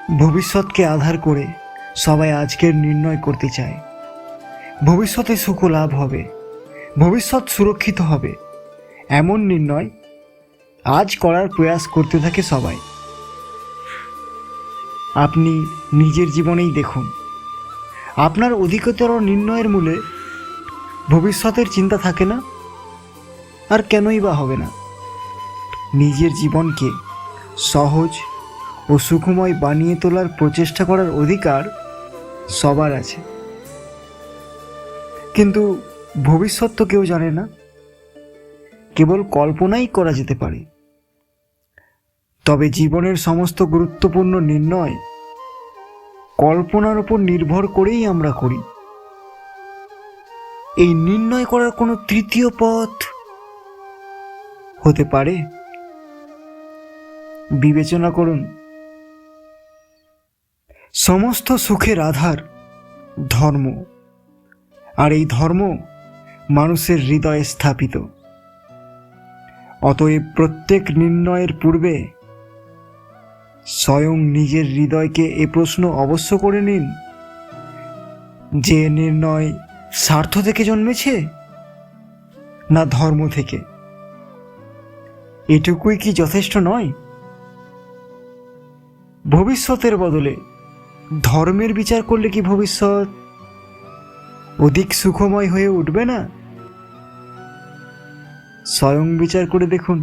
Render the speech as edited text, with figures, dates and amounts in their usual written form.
ভবিষ্যৎকে আধার করে সবাই আজকের নির্ণয় করতে চায়। ভবিষ্যতে সুখ লাভ হবে, ভবিষ্যৎ সুরক্ষিত হবে, এমন নির্ণয় আজ করার প্রয়াস করতে থাকে সবাই। আপনি নিজের জীবনেই দেখুন, আপনার অধিকতর নির্ণয়ের মূলে ভবিষ্যতের চিন্তা থাকে না, আর কেনই বা হবে না। নিজের জীবনকে সহজ ও সুখময় বানিয়ে তোলার প্রচেষ্টা করার অধিকার সবার আছে, কিন্তু ভবিষ্যৎ তো কেউ জানে না, কেবল কল্পনাই করা যেতে পারে। তবে জীবনের সমস্ত গুরুত্বপূর্ণ নির্ণয় কল্পনার উপর নির্ভর করেই আমরা করি। এই নির্ণয় করার কোনো তৃতীয় পথ হতে পারে? বিবেচনা করুন। সমস্ত সুখের আধার ধর্ম, আর এই ধর্ম মানুষের হৃদয়ে স্থাপিত। অতএব প্রত্যেক নির্ণয়ের পূর্বে স্বয়ং নিজের হৃদয়কে এ প্রশ্ন অবশ্য করে নিন যে নির্ণয় স্বার্থ থেকে জন্মেছে না ধর্ম থেকে। এটুকুই কি যথেষ্ট নয়? ভবিষ্যতের বদলে ধর্মের বিচার করলে কি ভবিষ্যৎ অধিক সুখময় হয়ে উঠবে না? স্বয়ং বিচার করে দেখুন।